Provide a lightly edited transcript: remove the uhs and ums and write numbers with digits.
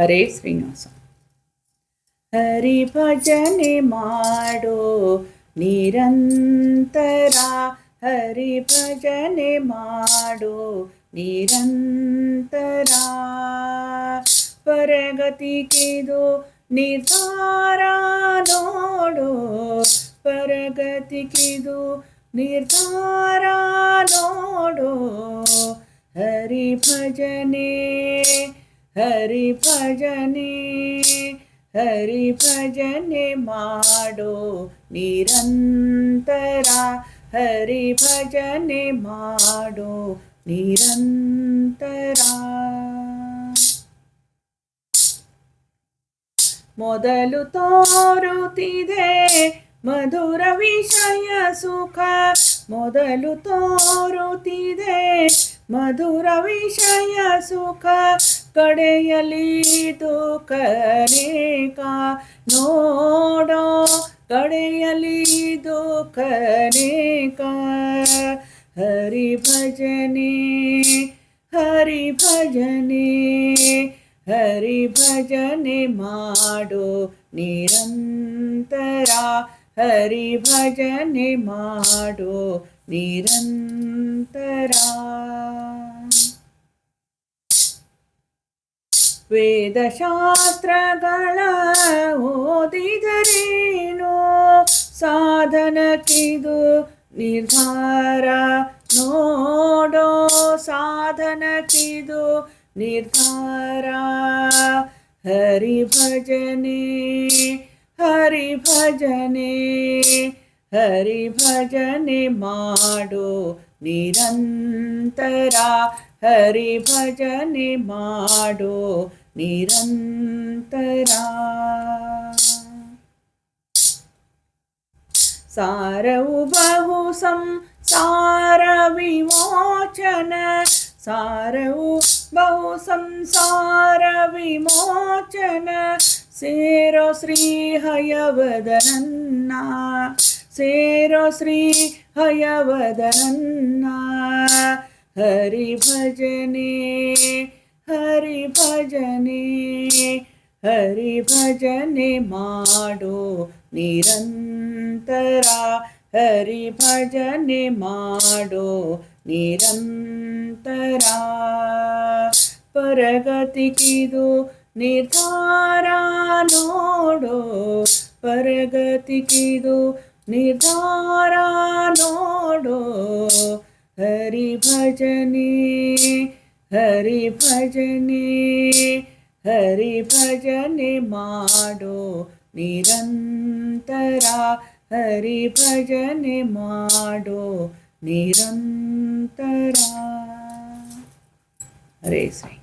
ಹರೇ ಶ್ರೀನಿವಾಸ. ಹರಿ ಭಜನೆ ಮಾಡೋ ನಿರಂತರ, ಹರಿ ಭಜನೆ ಮಾಡೋ ನಿರಂತರ, ಪರಗತಿಗಿದು ನಿರ್ಧಾರ ನೋಡು, ಪರಗತಿಗಿದು ನಿರ್ಧಾರ ನೋಡು. ಹರಿ ಭಜನೆ ಹರಿ ಭಜನೆ ಹರಿ ಭಜನೆ ಮಾಡೋ ನಿರಂತರ, ಹರಿ ಭಜನೆ ಮಾಡೋ ನಿರಂತರ. ಮೊದಲು ತೋರುತ್ತಿದೆ ಮಧುರ ವಿಷಯ ಸುಖ, ಮೊದಲು ತೋರುತ್ತಿದೆ ಮಧುರ ವಿಷಯ ಸುಖ, ಕಡೆಯಲ್ಲಿ ದುಃಖನೇಕ ನೋಡೋ, ಕಡೆಯಲ್ಲಿ ದುಃಖನೇಕ. ಹರಿ ಭಜನೆ ಹರಿ ಭಜನೆ ಹರಿ ಭಜನೆ ಮಾಡೋ ನಿರಂತರ, ಹರಿ ಭಜನೆ ಮಾಡೋ ನಿರಂತರ. ವೇದಶಾಸ್ತ್ರಗಳ ಓದಿದರೇನು, ಸಾಧನಕ್ಕಿದು ನಿರ್ಧಾರ ನೋಡೋ, ಸಾಧನಕ್ಕಿದು ನಿರ್ಧಾರ. ಹರಿ ಭಜನೆ ಹರಿ ಭಜನೆ ಹರಿ ಭಜನೆ ಮಾಡೋ ನಿರಂತರ, ಹರಿ ಭಜನೆ ಮಾಡೋ ನಿರಂತರ. ಸಾರವು ಬಹು ಸಂಸಾರ ವಿಮೋಚನ, ಸಾರವು ಬಹು ಸಂಸಾರ ವಿಮೋಚನ, ಸೇರೋ ಶ್ರೀ ಹಯವದನನ್ನ, ಸೇರೋ ಶ್ರೀ ಹಯವದನನ್ನ. ಹರಿ ಭಜನೆ ಹರಿ ಭಜನೆ ಹರಿ ಭಜನೆ ಮಾಡೋ ನಿರಂತರ, ಹರಿ ಭಜನೆ ಮಾಡೋ ನಿರಂತರ. ಪರಗತಿಗಿದು ನಿರ್ಧಾರ ನೋಡೋ, ಪರಗತಿಗಿದು ನಿರ್ಧಾರ ನೋಡೋ. ಹರಿ ಭಜನೆ ಹರಿ ಭಜನೆ ಹರಿ ಭಜನೆ ಮಾಡೋ ನಿರಂತರ, ಹರಿ ಭಜನೆ ಮಾಡೋ ನಿರಂತರ. ಹರೇ ಶ್ರೀ.